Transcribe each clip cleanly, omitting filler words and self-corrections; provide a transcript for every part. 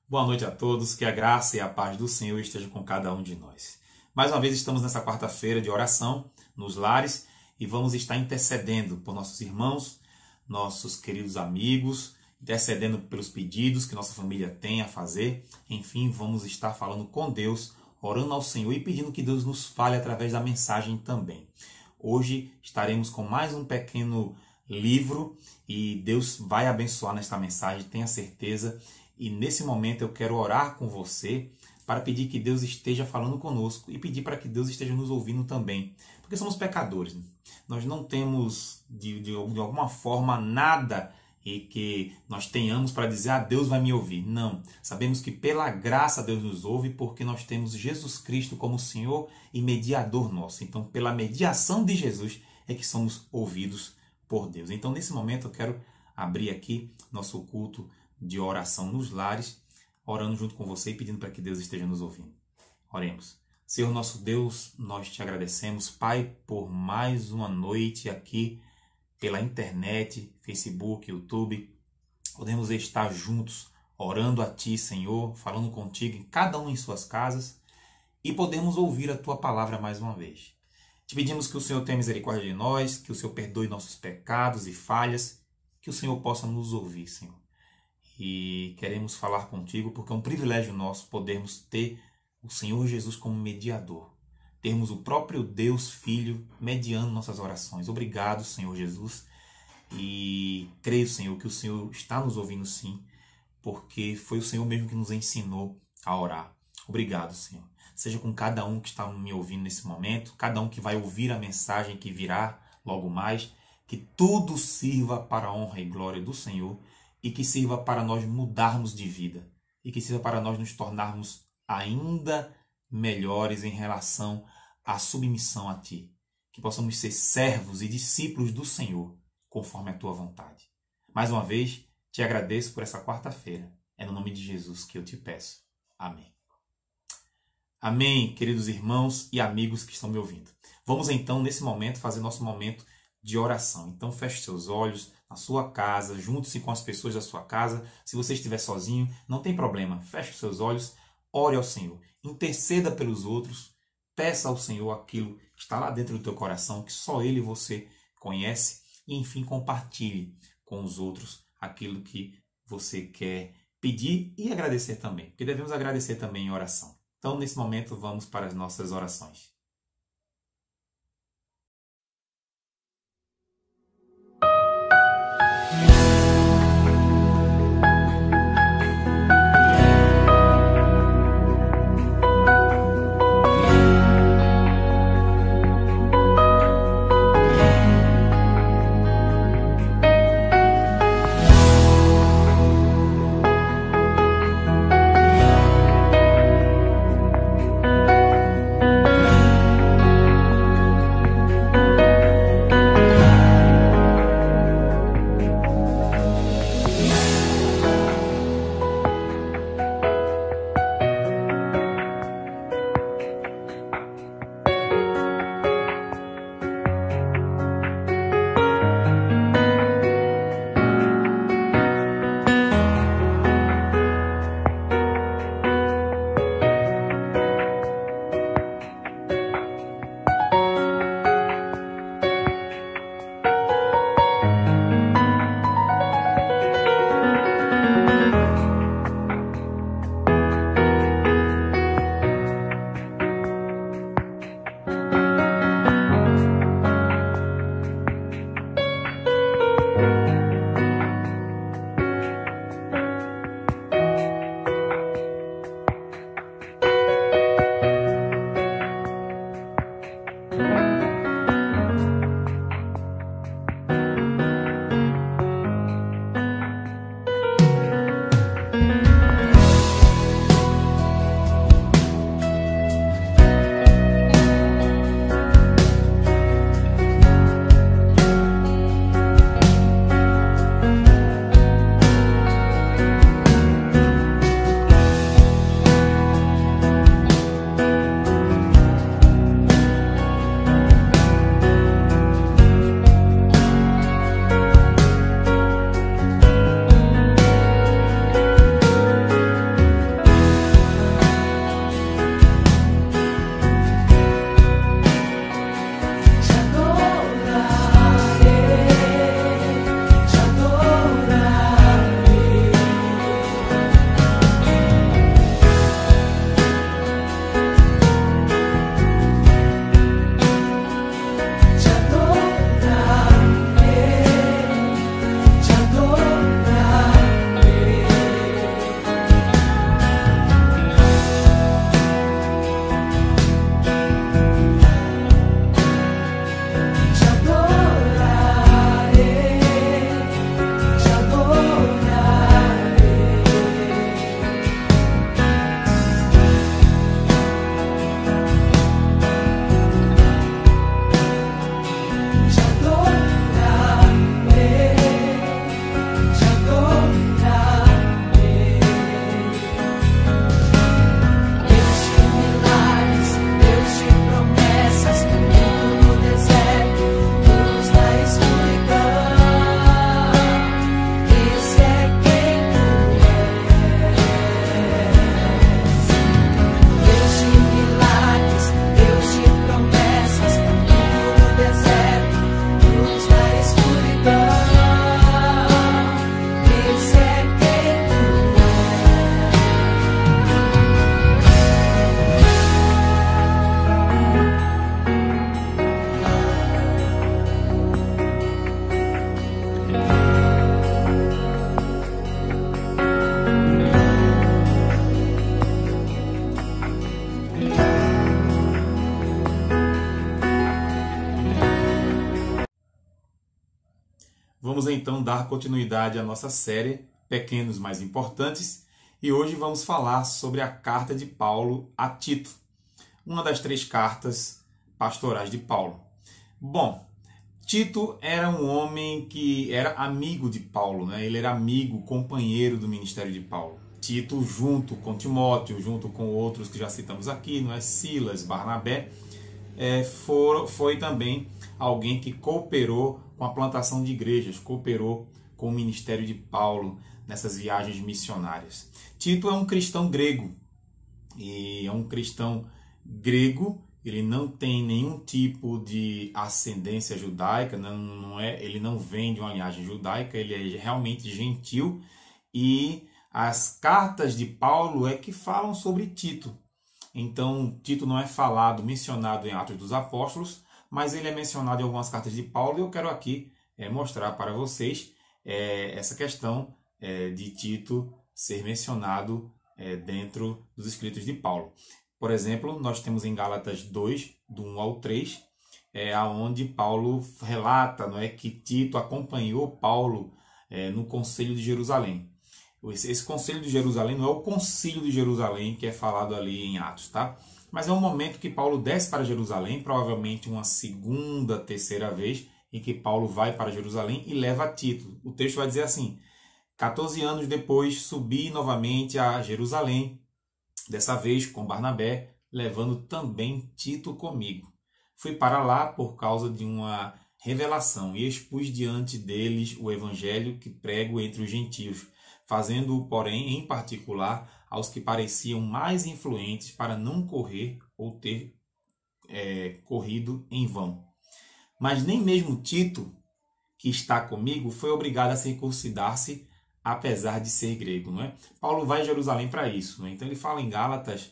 Boa noite a todos, que a graça e a paz do Senhor esteja com cada um de nós. Mais uma vez estamos nessa quarta-feira de oração nos lares e vamos estar intercedendo por nossos irmãos, nossos queridos amigos, intercedendo pelos pedidos que nossa família tem a fazer. Enfim, vamos estar falando com Deus, orando ao Senhor e pedindo que Deus nos fale através da mensagem também. Hoje estaremos com mais um pequeno livro e Deus vai abençoar nesta mensagem, tenha certeza. E nesse momento eu quero orar com você para pedir que Deus esteja falando conosco e pedir para que Deus esteja nos ouvindo também. Porque somos pecadores. Nós não temos de alguma forma nada e que nós tenhamos para dizer, Deus vai me ouvir. Não. Sabemos que pela graça Deus nos ouve porque nós temos Jesus Cristo como Senhor e mediador nosso. Então, pela mediação de Jesus é que somos ouvidos por Deus. Então, nesse momento eu quero abrir aqui nosso culto de oração nos lares, orando junto com você e pedindo para que Deus esteja nos ouvindo. Oremos. Senhor nosso Deus, nós te agradecemos, Pai, por mais uma noite aqui pela internet, Facebook, YouTube. Podemos estar juntos, orando a Ti, Senhor, falando contigo, em cada um em suas casas, e podemos ouvir a Tua palavra mais uma vez. Te pedimos que o Senhor tenha misericórdia de nós, que o Senhor perdoe nossos pecados e falhas, que o Senhor possa nos ouvir, Senhor. E queremos falar contigo porque é um privilégio nosso podermos ter o Senhor Jesus como mediador. Termos o próprio Deus Filho mediando nossas orações. Obrigado, Senhor Jesus. E creio, Senhor, que o Senhor está nos ouvindo sim, porque foi o Senhor mesmo que nos ensinou a orar. Obrigado, Senhor. Seja com cada um que está me ouvindo nesse momento, cada um que vai ouvir a mensagem que virá logo mais, que tudo sirva para a honra e glória do Senhor, e que sirva para nós mudarmos de vida, e que sirva para nós nos tornarmos ainda melhores em relação à submissão a Ti. Que possamos ser servos e discípulos do Senhor, conforme a Tua vontade. Mais uma vez, te agradeço por essa quarta-feira. É no nome de Jesus que eu te peço. Amém. Amém, queridos irmãos e amigos que estão me ouvindo. Vamos então, nesse momento, fazer nosso momento de oração. Então, feche seus olhos na sua casa, junte-se com as pessoas da sua casa. Se você estiver sozinho, não tem problema. Feche os seus olhos, ore ao Senhor. Interceda pelos outros, peça ao Senhor aquilo que está lá dentro do teu coração, que só Ele e você conhece. E, enfim, compartilhe com os outros aquilo que você quer pedir e agradecer também. Porque devemos agradecer também em oração. Então, nesse momento, vamos para as nossas orações. Vamos então dar continuidade à nossa série Pequenos Mais Importantes e hoje vamos falar sobre a carta de Paulo a Tito, uma das 3 cartas pastorais de Paulo. Bom, Tito era um homem que era amigo de Paulo, né? Ele era amigo, companheiro do ministério de Paulo. Tito, junto com Timóteo, junto com outros que já citamos aqui, não é? Silas, Barnabé, foi também alguém que cooperou com a plantação de igrejas, cooperou com o ministério de Paulo nessas viagens missionárias. Tito é um cristão grego, e é um cristão grego, ele não tem nenhum tipo de ascendência judaica, ele não vem de uma linhagem judaica, ele é realmente gentil, e as cartas de Paulo é que falam sobre Tito. Então, Tito não é mencionado em Atos dos Apóstolos, mas ele é mencionado em algumas cartas de Paulo, e eu quero aqui mostrar para vocês essa questão de Tito ser mencionado dentro dos escritos de Paulo. Por exemplo, nós temos em Gálatas 2, do 1 ao 3, onde Paulo relata, não é, que Tito acompanhou Paulo no Concílio de Jerusalém. Esse Concílio de Jerusalém não é o Concílio de Jerusalém que é falado ali em Atos, tá? Mas é um momento que Paulo desce para Jerusalém, provavelmente uma segunda, terceira vez, em que Paulo vai para Jerusalém e leva Tito. O texto vai dizer assim: 14 anos depois, subi novamente a Jerusalém, dessa vez com Barnabé, levando também Tito comigo. Fui para lá por causa de uma revelação e expus diante deles o evangelho que prego entre os gentios, fazendo-o, porém, em particular, aos que pareciam mais influentes para não correr ou ter corrido em vão. Mas nem mesmo Tito, que está comigo, foi obrigado a circuncidar-se, apesar de ser grego, não é? Paulo vai a Jerusalém para isso, não é? Então ele fala em Gálatas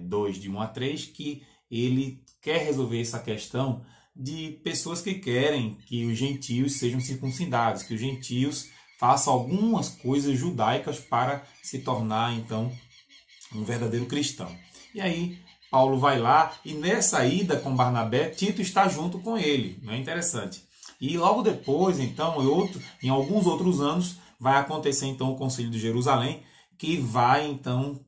2, de 1 a 3, que ele quer resolver essa questão de pessoas que querem que os gentios sejam circuncidados, que os gentios façam algumas coisas judaicas para se tornar, então, um verdadeiro cristão. E aí Paulo vai lá e nessa ida com Barnabé, Tito está junto com ele, não é interessante? E logo depois, então, em alguns outros anos, vai acontecer então o Concílio de Jerusalém, que vai então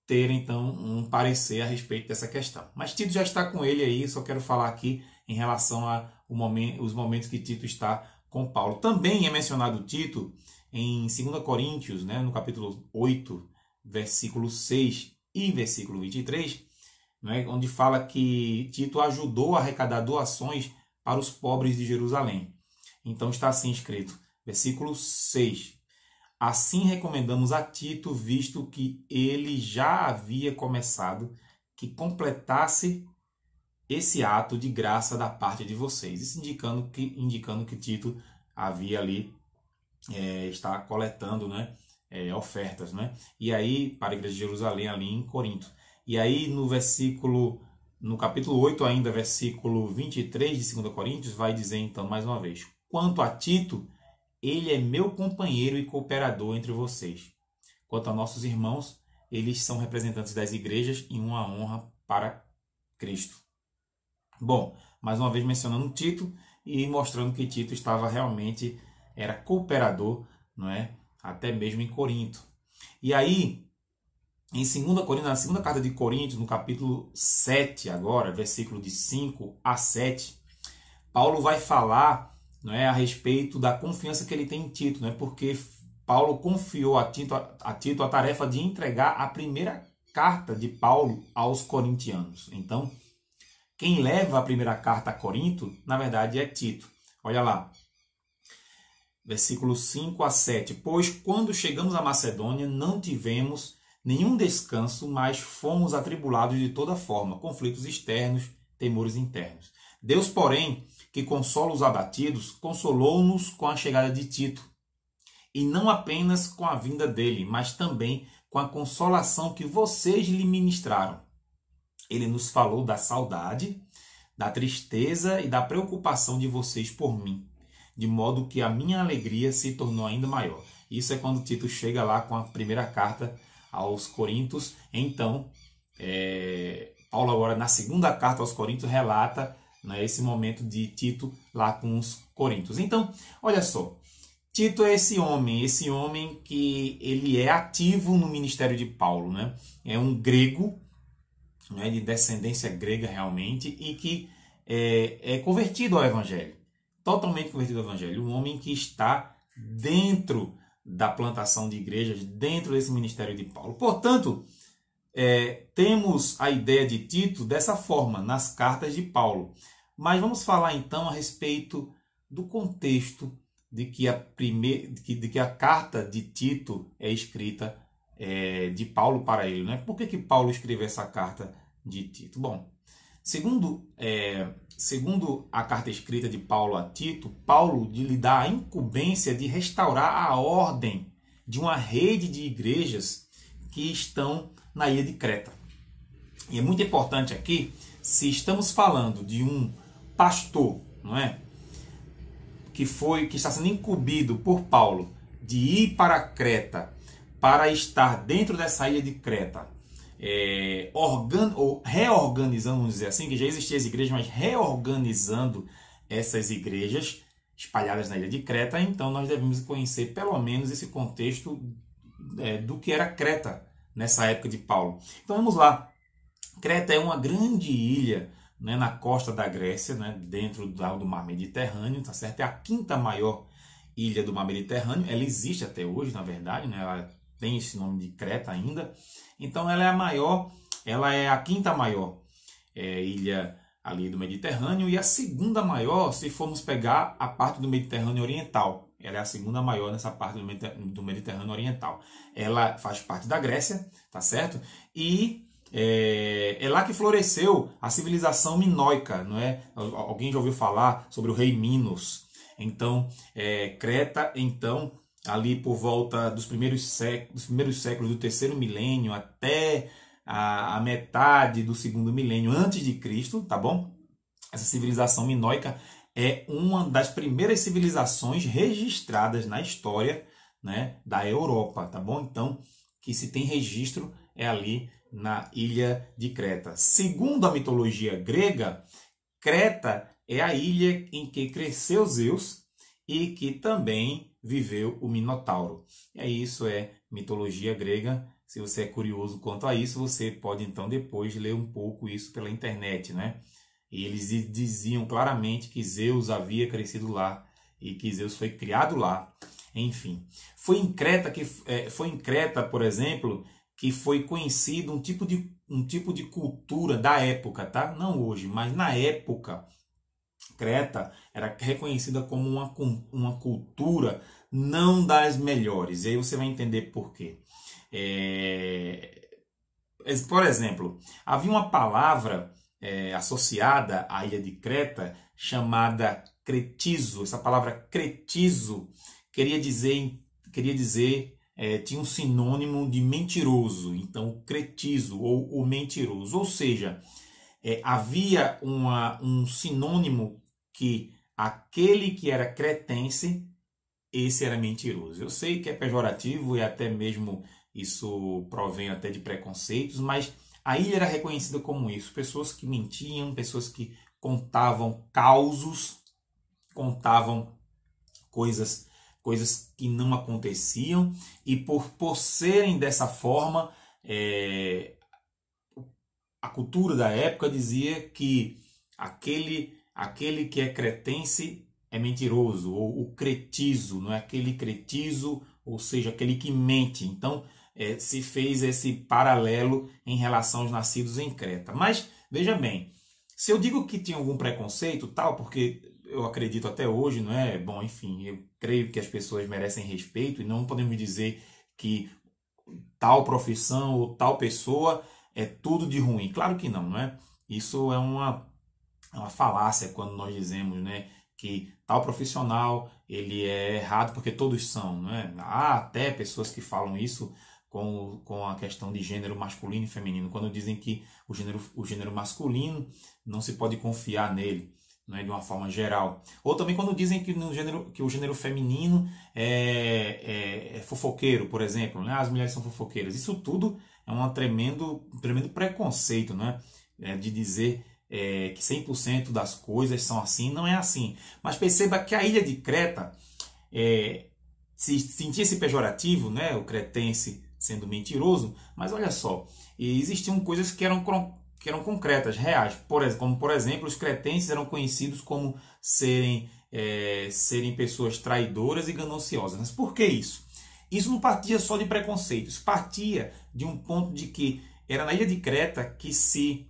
ter então um parecer a respeito dessa questão. Mas Tito já está com ele aí, só quero falar aqui em relação os momentos que Tito está com Paulo. Também é mencionado Tito em 2 Coríntios, né, no capítulo 8, versículo 6 e versículo 23, né, onde fala que Tito ajudou a arrecadar doações para os pobres de Jerusalém. Então está assim escrito, versículo 6. Assim recomendamos a Tito, visto que ele já havia começado, que completasse esse ato de graça da parte de vocês. Isso indicando que Tito havia ali, está coletando, né, ofertas, né? E aí, para a igreja de Jerusalém, ali em Corinto. E aí, no capítulo 8 ainda, versículo 23 de 2 Coríntios, vai dizer então, mais uma vez, quanto a Tito, ele é meu companheiro e cooperador entre vocês. Quanto a nossos irmãos, eles são representantes das igrejas e uma honra para Cristo. Bom, mais uma vez mencionando Tito e mostrando que Tito era cooperador, não é? Até mesmo em Corinto. E aí, em 2 Coríntios, na segunda carta de Coríntios, no capítulo 7 agora, versículo de 5 a 7, Paulo vai falar, não é, a respeito da confiança que ele tem em Tito, não é? Porque Paulo confiou a Tito a tarefa de entregar a primeira carta de Paulo aos corintianos. Então, quem leva a primeira carta a Corinto, na verdade, é Tito. Olha lá, versículos 5 a 7. Pois quando chegamos à Macedônia, não tivemos nenhum descanso, mas fomos atribulados de toda forma, conflitos externos, temores internos. Deus, porém, que consola os abatidos, consolou-nos com a chegada de Tito. E não apenas com a vinda dele, mas também com a consolação que vocês lhe ministraram. Ele nos falou da saudade, da tristeza e da preocupação de vocês por mim, de modo que a minha alegria se tornou ainda maior. Isso é quando Tito chega lá com a primeira carta aos Coríntios. Então, Paulo agora na segunda carta aos Coríntios relata né, esse momento de Tito lá com os coríntios. Então, olha só, Tito é esse homem que ele é ativo no ministério de Paulo, né? É um grego, né, de descendência grega realmente, e que é convertido ao Evangelho, totalmente convertido ao Evangelho, um homem que está dentro da plantação de igrejas, dentro desse ministério de Paulo. Portanto, temos a ideia de Tito dessa forma, nas cartas de Paulo. Mas vamos falar então a respeito do contexto de que a carta de Tito é escrita de Paulo para ele, né? Por que Paulo escreveu essa carta de Tito? Bom, segundo a carta escrita de Paulo a Tito, Paulo lhe dá a incumbência de restaurar a ordem de uma rede de igrejas que estão na ilha de Creta. E é muito importante aqui, se estamos falando de um pastor, não é? Que está sendo incumbido por Paulo de ir para Creta, para estar dentro dessa ilha de Creta, reorganizando, vamos dizer assim, que já existiam as igrejas, mas reorganizando essas igrejas espalhadas na ilha de Creta. Então nós devemos conhecer pelo menos esse contexto do que era Creta nessa época de Paulo. Então vamos lá. Creta é uma grande ilha, né, na costa da Grécia, né, dentro do mar Mediterrâneo, tá certo? É a quinta maior ilha do mar Mediterrâneo. Ela existe até hoje, na verdade, né? Ela tem esse nome de Creta ainda. Então ela é a maior, ela é a quinta maior ilha ali do Mediterrâneo e a segunda maior se formos pegar a parte do Mediterrâneo Oriental. Ela é a segunda maior nessa parte do Mediterrâneo Oriental. Ela faz parte da Grécia, tá certo? E é lá que floresceu a civilização minoica, não é? Alguém já ouviu falar sobre o rei Minos? Então, Creta, então, ali por volta dos primeiros séculos do terceiro milênio até a metade do segundo milênio antes de Cristo, tá bom? Essa civilização minoica é uma das primeiras civilizações registradas na história, né, da Europa, tá bom? Então, que se tem registro é ali na ilha de Creta. Segundo a mitologia grega, Creta é a ilha em que cresceu Zeus e que também viveu o Minotauro. Isso é mitologia grega. Se você é curioso quanto a isso, você pode então depois ler um pouco isso pela internet, né? E eles diziam claramente que Zeus havia crescido lá e que Zeus foi criado lá. Enfim, foi em Creta, por exemplo, que foi conhecido um tipo de cultura da época, tá? Não hoje, mas na época, Creta era reconhecida como uma cultura não das melhores. E aí você vai entender por quê. Por exemplo, havia uma palavra associada à ilha de Creta chamada cretizo. Essa palavra cretizo queria dizer tinha um sinônimo de mentiroso. Então, o cretizo ou o mentiroso. Ou seja, havia um sinônimo que aquele que era cretense, esse era mentiroso. Eu sei que é pejorativo e até mesmo isso provém até de preconceitos, mas a ilha era reconhecida como isso. Pessoas que mentiam, pessoas que contavam causos, contavam coisas que não aconteciam, e por serem dessa forma, a cultura da época dizia que aquele que é cretense é mentiroso, ou o cretizo, não é aquele cretizo, ou seja, aquele que mente. Então, se fez esse paralelo em relação aos nascidos em Creta. Mas, veja bem, se eu digo que tinha algum preconceito, tal, porque eu acredito até hoje, não é? Bom, enfim, eu creio que as pessoas merecem respeito e não podemos dizer que tal profissão ou tal pessoa é tudo de ruim. Claro que não, não é? Isso é uma falácia quando nós dizemos, né, que tal profissional ele é errado porque todos são, não é? Há até pessoas que falam isso com a questão de gênero masculino e feminino, quando dizem que o gênero masculino não se pode confiar nele, né, de uma forma geral. Ou também quando dizem que o gênero feminino é fofoqueiro, por exemplo, né? As mulheres são fofoqueiras. Isso tudo é um tremendo preconceito, né? De dizer que 100% das coisas são assim, não é assim. Mas perceba que a ilha de Creta se sentia esse pejorativo, né? O cretense sendo mentiroso, mas olha só, existiam coisas que eram concretas, reais. Como, por exemplo, os cretenses eram conhecidos como serem pessoas traidoras e gananciosas. Mas por que isso? Isso não partia só de preconceitos, partia de um ponto de que era na ilha de Creta que se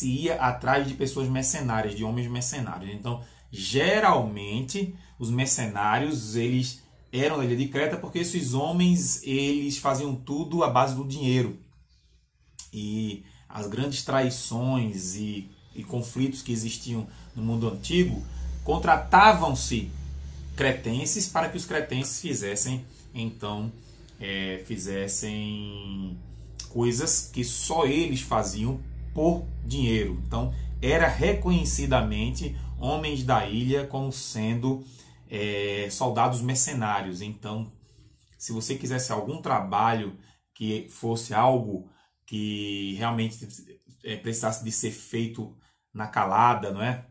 ia atrás de pessoas mercenárias, de homens mercenários. Então, geralmente, os mercenários, eles eram na ilha de Creta porque esses homens, eles faziam tudo à base do dinheiro. E as grandes traições e conflitos que existiam no mundo antigo, contratavam-se cretenses para que os cretenses fizessem coisas que só eles faziam por dinheiro. Então, era reconhecidamente homens da ilha como sendo soldados mercenários. Então, se você quisesse algum trabalho que fosse algo que realmente precisasse de ser feito na calada, não é?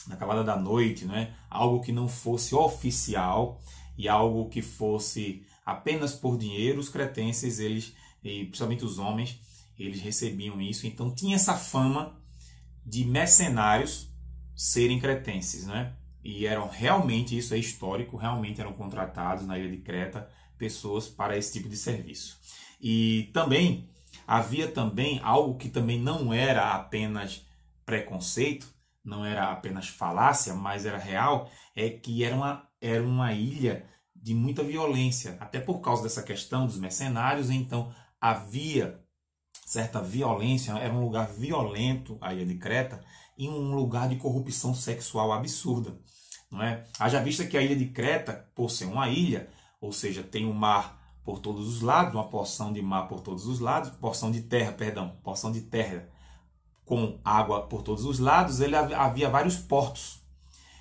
Na calada da noite, não é? Algo que não fosse oficial e algo que fosse apenas por dinheiro, os cretenses, eles, e principalmente os homens, eles recebiam isso. Então tinha essa fama de mercenários serem cretenses, né? E eram realmente, isso é histórico, realmente eram contratados na ilha de Creta pessoas para esse tipo de serviço. E também havia também algo que também não era apenas preconceito, não era apenas falácia, mas era real, é que era uma ilha de muita violência, até por causa dessa questão dos mercenários. Então havia certa violência, era um lugar violento, a ilha de Creta, e um lugar de corrupção sexual absurda, não é? Haja vista que a ilha de Creta, por ser uma ilha, ou seja, tem o mar por todos os lados, uma porção de mar por todos os lados, porção de terra com água por todos os lados, havia vários portos.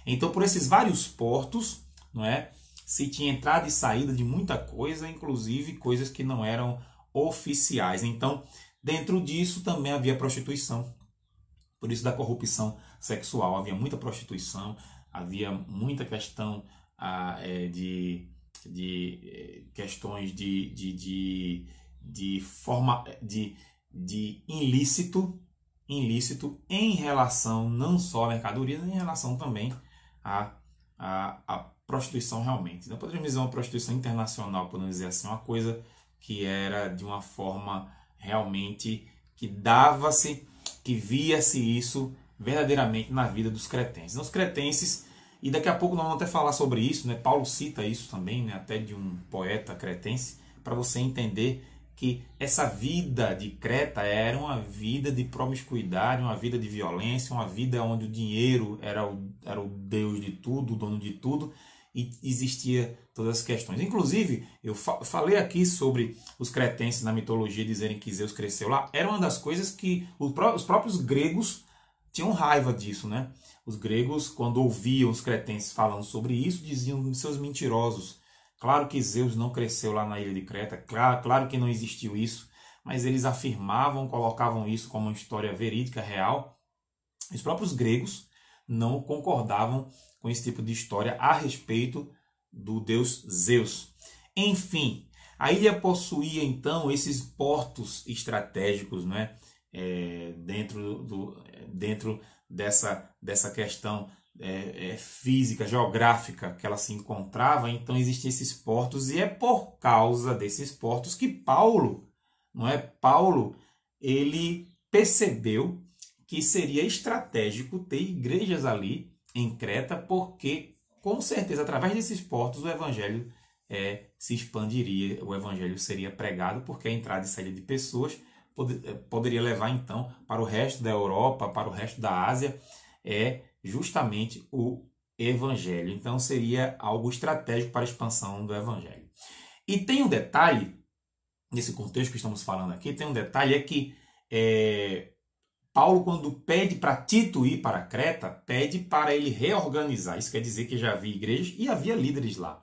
Então, por esses vários portos, não é, se tinha entrada e saída de muita coisa, inclusive coisas que não eram oficiais. Então, dentro disso também havia prostituição. Por isso da corrupção sexual. Havia muita prostituição, havia muita questão de questões de ilícito em relação não só à mercadoria, mas em relação também à prostituição realmente. Então poderíamos dizer uma prostituição internacional, podemos dizer assim, uma coisa que era de uma forma realmente que dava-se, que via-se isso verdadeiramente na vida dos cretenses. Então, os cretenses, e daqui a pouco nós vamos até falar sobre isso, né? Paulo cita isso também, né? Até de um poeta cretense, para você entender que essa vida de Creta era uma vida de promiscuidade, uma vida de violência, uma vida onde o dinheiro era o deus de tudo, o dono de tudo, e existia todas as questões. Inclusive, eu falei aqui sobre os cretenses na mitologia dizerem que Zeus cresceu lá. Era uma das coisas que os próprios gregos tinham raiva disso, né? Os gregos, quando ouviam os cretenses falando sobre isso, diziam: seus mentirosos. Claro que Zeus não cresceu lá na ilha de Creta, claro que não existiu isso, mas eles afirmavam, colocavam isso como uma história verídica, real. Os próprios gregos não concordavam com esse tipo de história a respeito do deus Zeus. Enfim, a ilha possuía então esses portos estratégicos, né? Dentro dessa questão física, geográfica que ela se encontrava. Então existiam esses portos, e é por causa desses portos que Paulo, ele percebeu que seria estratégico ter igrejas ali em Creta, porque com certeza através desses portos o evangelho se expandiria, o evangelho seria pregado, porque a entrada e saída de pessoas poderia levar então para o resto da Europa, para o resto da Ásia, justamente o evangelho. Então seria algo estratégico para a expansão do evangelho. E tem um detalhe, nesse contexto que estamos falando aqui, tem um detalhe, é que Paulo, quando pede para Tito ir para Creta, pede para ele reorganizar. Isso quer dizer que já havia igrejas e havia líderes lá.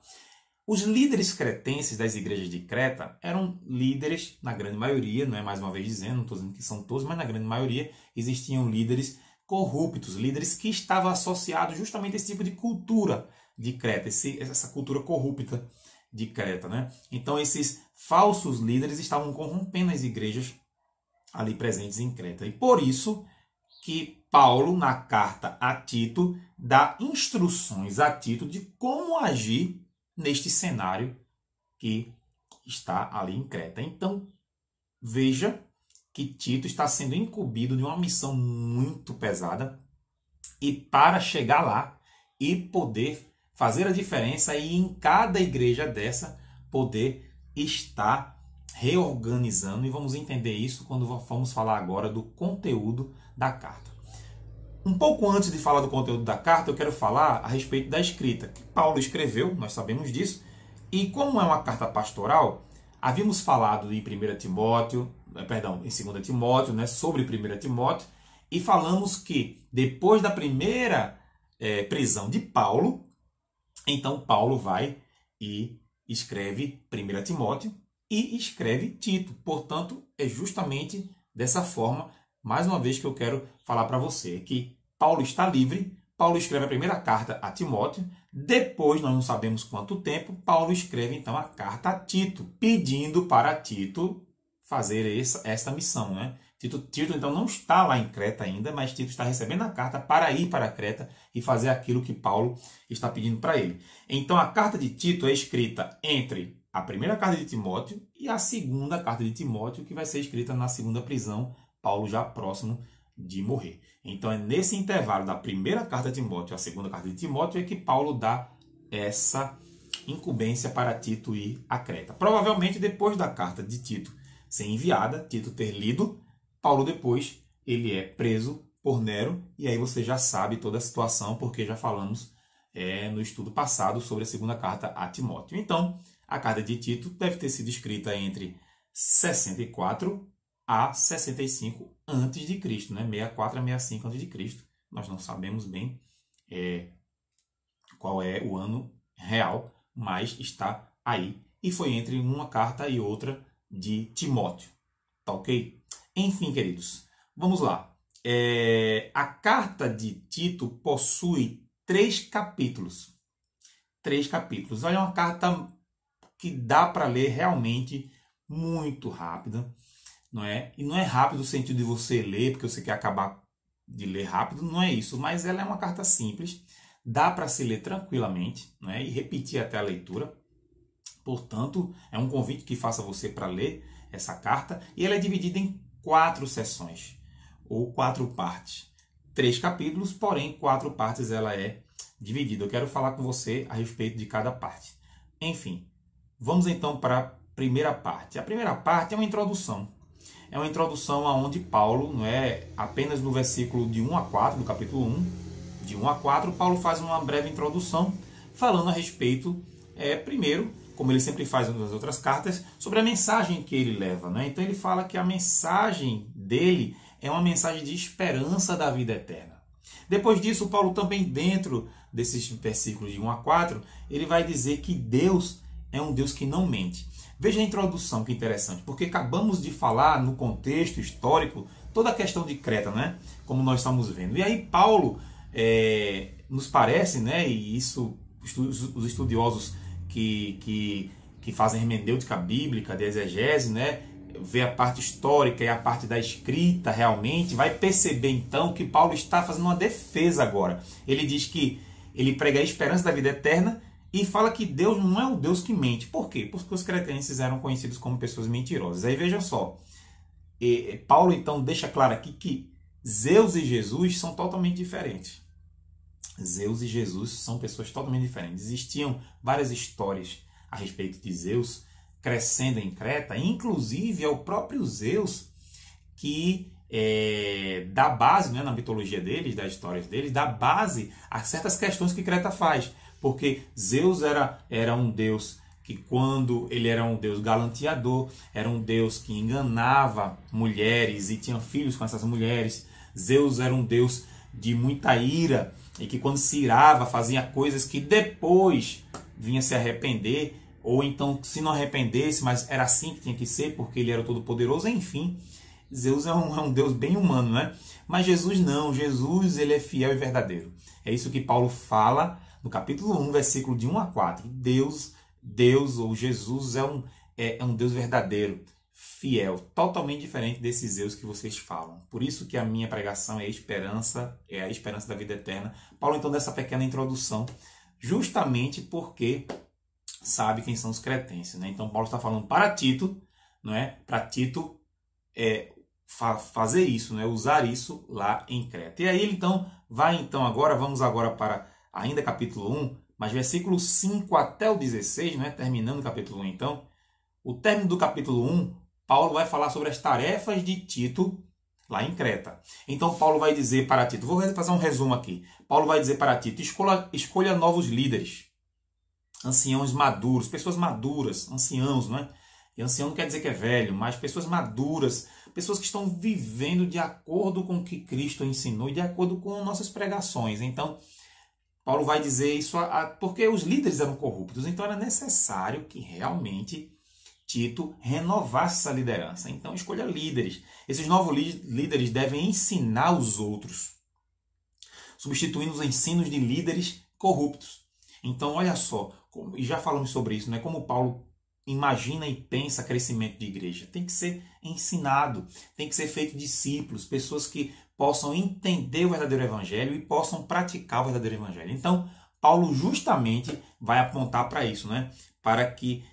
Os líderes cretenses das igrejas de Creta eram líderes, na grande maioria, não é mais uma vez dizendo, não estou dizendo que são todos, mas na grande maioria existiam líderes corruptos, líderes que estavam associados justamente a esse tipo de cultura de Creta, essa cultura corrupta de Creta, né? Então esses falsos líderes estavam corrompendo as igrejas ali presentes em Creta. E por isso que Paulo, na carta a Tito, dá instruções a Tito de como agir neste cenário que está ali em Creta. Então, veja que Tito está sendo incumbido de uma missão muito pesada e para chegar lá e poder fazer a diferença e em cada igreja dessa poder estar reorganizando, e vamos entender isso quando vamos falar agora do conteúdo da carta. Um pouco antes de falar do conteúdo da carta, eu quero falar a respeito da escrita, que Paulo escreveu, nós sabemos disso, e como é uma carta pastoral, havíamos falado em 1 Timóteo, perdão, em 2 Timóteo, né, sobre 1 Timóteo, e falamos que depois da primeira prisão de Paulo, então Paulo vai e escreve 1 Timóteo e escreve Tito. Portanto, é justamente dessa forma, mais uma vez, que eu quero falar para você, que Paulo está livre, Paulo escreve a primeira carta a Timóteo, depois, nós não sabemos quanto tempo, Paulo escreve então a carta a Tito, pedindo para Tito fazer esta missão, né? Tito então não está lá em Creta ainda, mas Tito está recebendo a carta para ir para Creta e fazer aquilo que Paulo está pedindo para ele. Então a carta de Tito é escrita entre a primeira carta de Timóteo e a segunda carta de Timóteo, que vai ser escrita na segunda prisão, Paulo já próximo de morrer. Então é nesse intervalo da primeira carta de Timóteo e a segunda carta de Timóteo é que Paulo dá essa incumbência para Tito ir a Creta. Provavelmente depois da carta de Tito ser enviada, Tito ter lido, Paulo depois ele é preso por Nero, e aí você já sabe toda a situação, porque já falamos no estudo passado sobre a segunda carta a Timóteo. Então, a carta de Tito deve ter sido escrita entre 64 a 65 a.C., né? 64 a 65 a.C. Nós não sabemos bem qual é o ano real, mas está aí. E foi entre uma carta e outra de Timóteo. Tá ok? Enfim, queridos, vamos lá. A carta de Tito possui 3 capítulos. 3 capítulos. Olha, é uma carta que dá para ler realmente muito rápida, não é? E não é rápido no sentido de você ler porque você quer acabar de ler rápido, não é isso. Mas ela é uma carta simples, dá para se ler tranquilamente, não é? E repetir até a leitura. Portanto, é um convite que faça você para ler essa carta. E ela é dividida em 4 sessões, ou 4 partes. 3 capítulos, porém 4 partes ela é dividida. Eu quero falar com você a respeito de cada parte. Enfim, vamos então para a primeira parte. A primeira parte é uma introdução. É uma introdução aonde Paulo, não é apenas no versículo de 1 a 4, do capítulo 1, de 1 a 4, Paulo faz uma breve introdução falando a respeito, primeiro, como ele sempre faz nas outras cartas, sobre a mensagem que ele leva, né? Então ele fala que a mensagem dele é uma mensagem de esperança da vida eterna. Depois disso, Paulo também, dentro desses versículos de 1 a 4, ele vai dizer que Deus é um Deus que não mente. Veja a introdução, que interessante, porque acabamos de falar no contexto histórico toda a questão de Creta, né? Como nós estamos vendo. E aí Paulo nos parece, né? E isso os estudiosos que fazem hermenêutica bíblica, de exegese, né? Vê a parte histórica e a parte da escrita realmente, vai perceber então que Paulo está fazendo uma defesa agora. Ele diz que ele prega a esperança da vida eterna e fala que Deus não é o Deus que mente. Por quê? Porque os cretenses eram conhecidos como pessoas mentirosas. Aí veja só, Paulo então deixa claro aqui que Zeus e Jesus são totalmente diferentes. Zeus e Jesus são pessoas totalmente diferentes. Existiam várias histórias a respeito de Zeus crescendo em Creta, inclusive é o próprio Zeus que dá base, né, na mitologia deles, das histórias deles, dá base a certas questões que Creta faz. Porque Zeus era um deus que, quando ele era um deus galanteador, era um deus que enganava mulheres e tinha filhos com essas mulheres. Zeus era um deus de muita ira e que, quando se irava, fazia coisas que depois vinha se arrepender, ou então se não arrependesse, mas era assim que tinha que ser, porque ele era todo-poderoso, enfim. Zeus é um Deus bem humano, né? Mas Jesus não, Jesus ele é fiel e verdadeiro. É isso que Paulo fala no capítulo 1, versículo de 1 a 4. Deus ou Jesus é um Deus verdadeiro, fiel, totalmente diferente desses Zeus que vocês falam. Por isso que a minha pregação é a esperança da vida eterna. Paulo então dessa pequena introdução, justamente porque sabe quem são os cretenses, né? Então Paulo está falando para Tito, não é? Para Tito fazer isso, né? Usar isso lá em Creta. E aí ele vamos agora para ainda capítulo 1, mas versículo 5 até o 16, né? Terminando o capítulo 1 então. O término do capítulo 1, Paulo vai falar sobre as tarefas de Tito lá em Creta. Então Paulo vai dizer para Tito, vou fazer um resumo aqui. Paulo vai dizer para Tito, escolha novos líderes, anciãos maduros, pessoas maduras, anciãos, não é? E ancião não quer dizer que é velho, mas pessoas maduras, pessoas que estão vivendo de acordo com o que Cristo ensinou e de acordo com nossas pregações. Então, Paulo vai dizer isso porque os líderes eram corruptos, então era necessário que realmente Tito renovasse essa liderança. Então, escolha líderes. Esses novos líderes devem ensinar os outros, substituindo os ensinos de líderes corruptos. Então, olha só, e já falamos sobre isso, né? Como Paulo imagina e pensa crescimento de igreja. Tem que ser ensinado, tem que ser feito discípulos, pessoas que possam entender o verdadeiro evangelho e possam praticar o verdadeiro evangelho. Então, Paulo justamente vai apontar para isso, né? Para que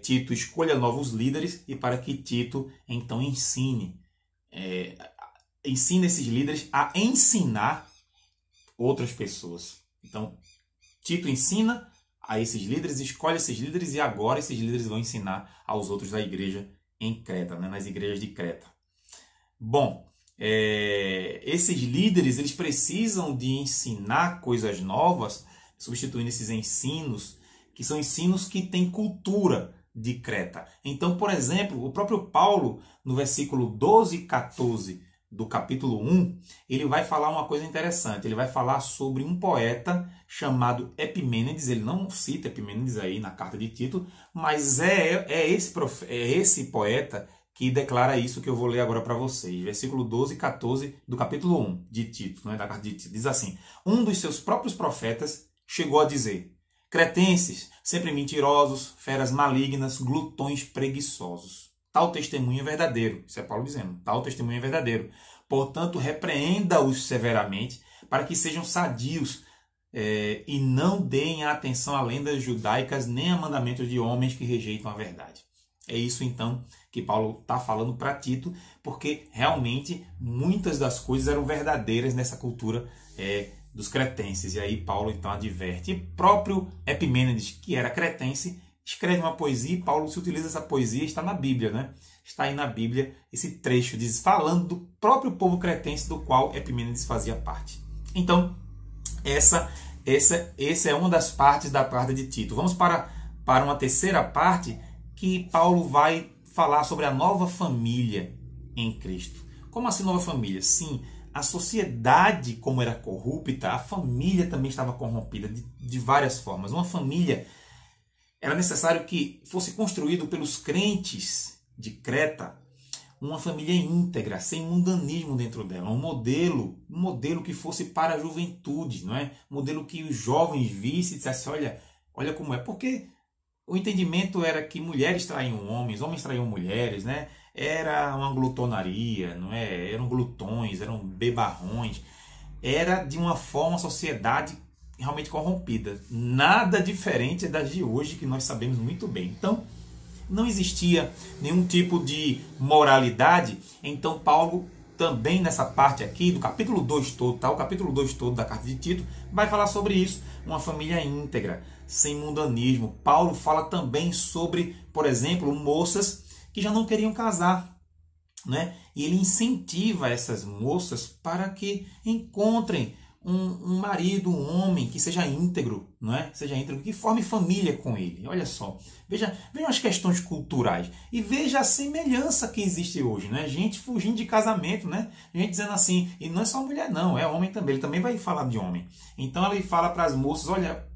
Tito escolha novos líderes e para que Tito, então, ensine esses líderes a ensinar outras pessoas. Então, Tito ensina a esses líderes, escolhe esses líderes e agora esses líderes vão ensinar aos outros da igreja em Creta, né? Nas igrejas de Creta. Bom, esses líderes eles precisam de ensinar coisas novas, substituindo esses ensinos, que são ensinos que têm cultura de Creta. Então, por exemplo, o próprio Paulo, no versículo 12 e 14 do capítulo 1, ele vai falar uma coisa interessante. Ele vai falar sobre um poeta chamado Epimênides. Ele não cita Epimênides aí na carta de Tito, mas é esse poeta que declara isso que eu vou ler agora para vocês. Versículo 12 e 14 do capítulo 1 de Tito, né, da carta de Tito. Diz assim: um dos seus próprios profetas chegou a dizer: cretenses, sempre mentirosos, feras malignas, glutões preguiçosos. Tal testemunho é verdadeiro. Isso é Paulo dizendo. Tal testemunho é verdadeiro. Portanto, repreenda-os severamente para que sejam sadios e não deem atenção a lendas judaicas nem a mandamentos de homens que rejeitam a verdade. É isso, então, que Paulo está falando para Tito, porque realmente muitas das coisas eram verdadeiras nessa cultura dos cretenses. E aí Paulo, então, adverte. E próprio Epimênides, que era cretense, escreve uma poesia e Paulo se utiliza essa poesia, está na Bíblia, né? Está aí na Bíblia esse trecho, falando do próprio povo cretense do qual Epimênides fazia parte. Então, essa é uma das partes da carta de Tito. Vamos para uma terceira parte, que Paulo vai falar sobre a nova família em Cristo. Como assim nova família? Sim, a sociedade, como era corrupta, a família também estava corrompida de várias formas. Uma família era necessário que fosse construído pelos crentes de Creta uma família íntegra, sem mundanismo dentro dela, um modelo que fosse para a juventude, não é? Um modelo que os jovens vissem e dissessem, olha como é, porque o entendimento era que mulheres traíam homens traíam mulheres, né? Era uma glutonaria, não é? Eram glutões, eram bebarrões, era de uma forma a sociedade realmente corrompida, nada diferente das de hoje, que nós sabemos muito bem. Então, não existia nenhum tipo de moralidade. Então Paulo também nessa parte aqui, do capítulo 2 todo, tá? O capítulo 2 todo da carta de Tito vai falar sobre isso, uma família íntegra, sem mundanismo. Paulo fala também sobre, por exemplo, moças que já não queriam casar, né? E ele incentiva essas moças para que encontrem um marido, um homem que seja íntegro, não é? Seja íntegro, que forme família com ele. Olha só, veja as questões culturais e veja a semelhança que existe hoje, né? Gente fugindo de casamento, né? Gente dizendo assim, e não é só mulher não, é homem também, ele também vai falar de homem. Então ele fala para as moças, olha,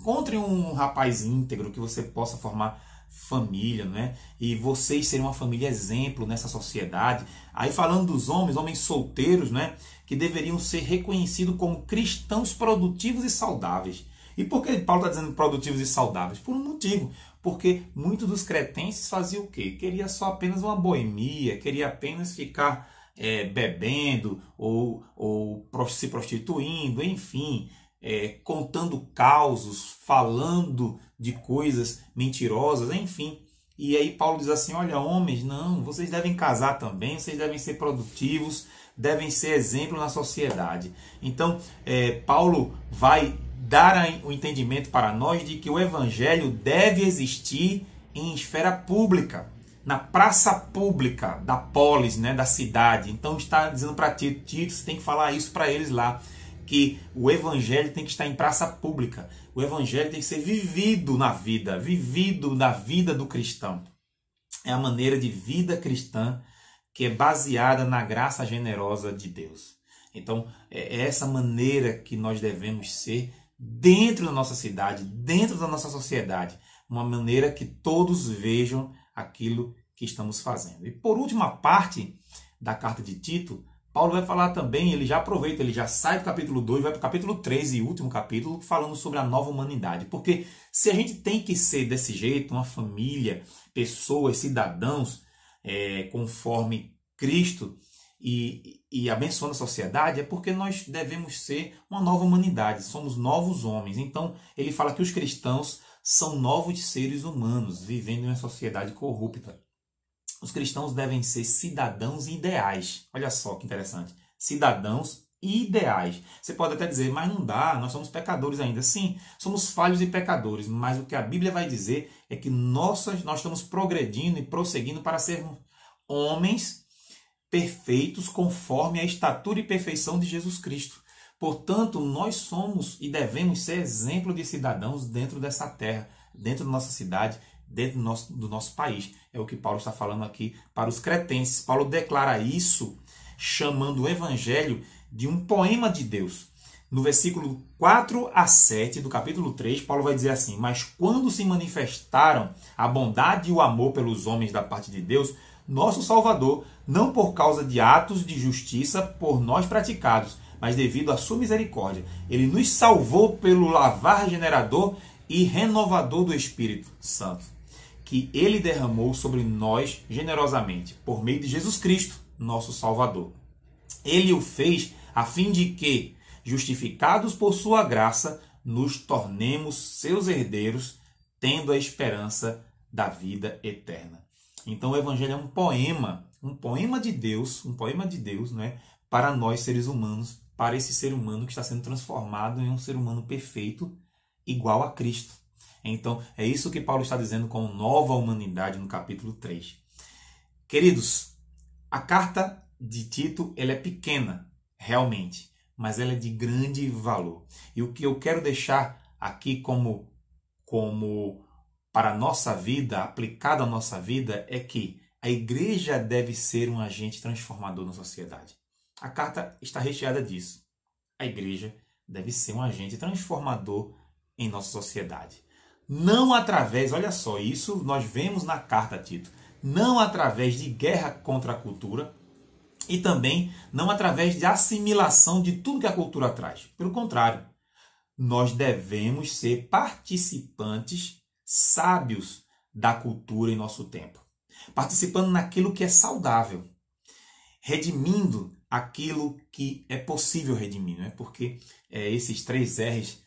encontre um rapaz íntegro que você possa formar família, né? E vocês serem uma família exemplo nessa sociedade. Aí falando dos homens solteiros, né? Que deveriam ser reconhecidos como cristãos produtivos e saudáveis. E por que Paulo está dizendo produtivos e saudáveis? Por um motivo. Porque muitos dos cretenses faziam o quê? Queria só apenas uma boemia, queria apenas ficar bebendo ou se prostituindo, enfim, contando causos, falando de coisas mentirosas, enfim. E aí Paulo diz assim, olha, homens, não, vocês devem casar também, vocês devem ser produtivos, devem ser exemplo na sociedade. Então, Paulo vai dar o entendimento para nós de que o evangelho deve existir em esfera pública, na praça pública da polis, né, da cidade. Então está dizendo para Tito, você tem que falar isso para eles lá, que o evangelho tem que estar em praça pública. O evangelho tem que ser vivido na vida do cristão. É a maneira de vida cristã que é baseada na graça generosa de Deus. Então, é essa maneira que nós devemos ser dentro da nossa cidade, dentro da nossa sociedade. Uma maneira que todos vejam aquilo que estamos fazendo. E por última parte da carta de Tito, Paulo vai falar também, ele já aproveita, ele já sai do capítulo 2, vai para o capítulo 3 e último capítulo, falando sobre a nova humanidade. Porque se a gente tem que ser desse jeito, uma família, pessoas, cidadãos, conforme Cristo e abençoando a sociedade, é porque nós devemos ser uma nova humanidade, somos novos homens. Então ele fala que os cristãos são novos seres humanos, vivendo em uma sociedade corrupta. Os cristãos devem ser cidadãos ideais. Olha só que interessante. Cidadãos ideais. Você pode até dizer, mas não dá, nós somos pecadores ainda. Sim, somos falhos e pecadores, mas o que a Bíblia vai dizer é que nós estamos progredindo e prosseguindo para sermos homens perfeitos conforme a estatura e perfeição de Jesus Cristo. Portanto, nós somos e devemos ser exemplo de cidadãos dentro dessa terra, dentro da nossa cidade, dentro do nosso país. É o que Paulo está falando aqui para os cretenses. Paulo declara isso chamando o evangelho de um poema de Deus. No versículo 4 a 7 do capítulo 3, Paulo vai dizer assim, mas quando se manifestaram a bondade e o amor pelos homens da parte de Deus, nosso Salvador, não por causa de atos de justiça por nós praticados, mas devido à sua misericórdia, ele nos salvou pelo lavar regenerador e renovador do Espírito Santo, que ele derramou sobre nós generosamente, por meio de Jesus Cristo, nosso Salvador. Ele o fez a fim de que, justificados por sua graça, nos tornemos seus herdeiros, tendo a esperança da vida eterna. Então o Evangelho é um poema de Deus, né, para nós seres humanos, para esse ser humano que está sendo transformado em um ser humano perfeito, igual a Cristo. Então, é isso que Paulo está dizendo com nova humanidade no capítulo 3. Queridos, a carta de Tito ela é pequena, realmente, mas ela é de grande valor. E o que eu quero deixar aqui como para a nossa vida, aplicado à nossa vida, é que a igreja deve ser um agente transformador na sociedade. A carta está recheada disso. A igreja deve ser um agente transformador em nossa sociedade. Não através, olha só, isso nós vemos na carta a Tito, não através de guerra contra a cultura e também não através de assimilação de tudo que a cultura traz. Pelo contrário, nós devemos ser participantes sábios da cultura em nosso tempo, participando naquilo que é saudável, redimindo aquilo que é possível redimir, né? Porque esses 3 R's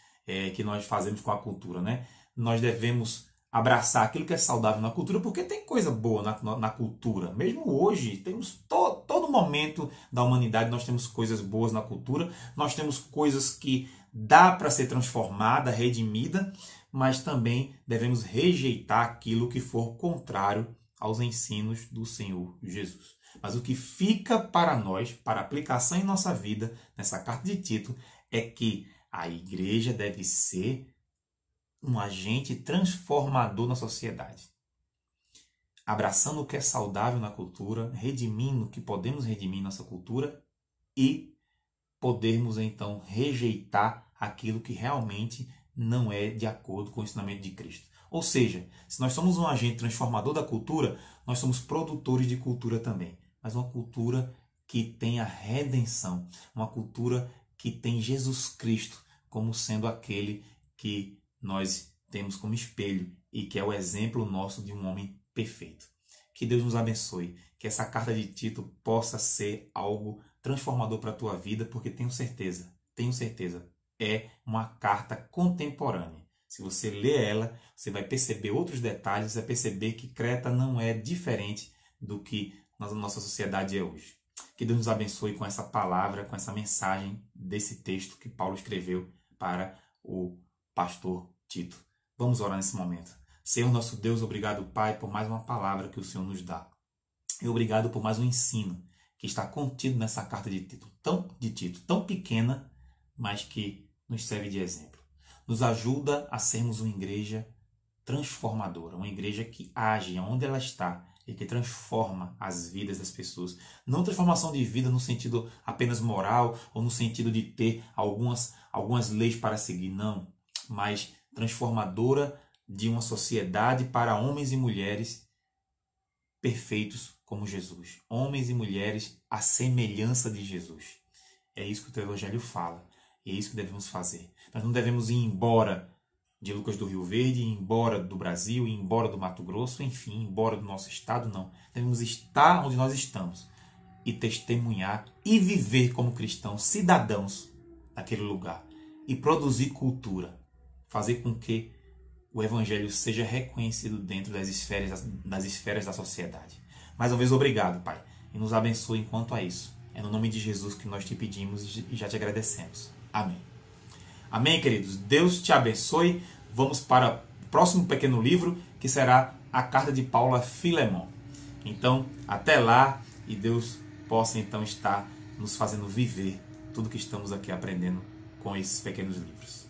que nós fazemos com a cultura, né? Nós devemos abraçar aquilo que é saudável na cultura, porque tem coisa boa na cultura. Mesmo hoje, temos todo momento da humanidade, nós temos coisas boas na cultura, nós temos coisas que dá para ser transformada, redimida, mas também devemos rejeitar aquilo que for contrário aos ensinos do Senhor Jesus. Mas o que fica para nós, para aplicação em nossa vida, nessa carta de Tito, é que a igreja deve ser um agente transformador na sociedade. Abraçando o que é saudável na cultura, redimindo o que podemos redimir em nossa cultura e podermos então rejeitar aquilo que realmente não é de acordo com o ensinamento de Cristo. Ou seja, se nós somos um agente transformador da cultura, nós somos produtores de cultura também. Mas uma cultura que tem a redenção, uma cultura que tem Jesus Cristo como sendo aquele que nós temos como espelho e que é o exemplo nosso de um homem perfeito. Que Deus nos abençoe, que essa carta de Tito possa ser algo transformador para a tua vida, porque tenho certeza, é uma carta contemporânea. Se você ler ela, você vai perceber outros detalhes, você vai perceber que Creta não é diferente do que a nossa sociedade é hoje. Que Deus nos abençoe com essa palavra, com essa mensagem desse texto que Paulo escreveu para o pastor Tito. Vamos orar nesse momento. Senhor nosso Deus, obrigado, Pai, por mais uma palavra que o Senhor nos dá. E obrigado por mais um ensino que está contido nessa carta de Tito, tão pequena, mas que nos serve de exemplo. Nos ajuda a sermos uma igreja transformadora, uma igreja que age onde ela está e que transforma as vidas das pessoas. Não transformação de vida no sentido apenas moral ou no sentido de ter algumas leis para seguir, não. Mas transformadora de uma sociedade para homens e mulheres perfeitos como Jesus. Homens e mulheres à semelhança de Jesus. É isso que o teu evangelho fala. E é isso que devemos fazer. Nós não devemos ir embora de Lucas do Rio Verde, ir embora do Brasil, ir embora do Mato Grosso, enfim, ir embora do nosso estado, não. Devemos estar onde nós estamos e testemunhar e viver como cristãos, cidadãos daquele lugar. E produzir cultura. Fazer com que o evangelho seja reconhecido dentro das esferas da sociedade. Mais uma vez, obrigado, Pai. E nos abençoe enquanto a isso. É no nome de Jesus que nós te pedimos e já te agradecemos. Amém. Amém, queridos. Deus te abençoe. Vamos para o próximo pequeno livro, que será a carta de Paulo a Filemon. Então, até lá, e Deus possa então estar nos fazendo viver tudo que estamos aqui aprendendo com esses pequenos livros.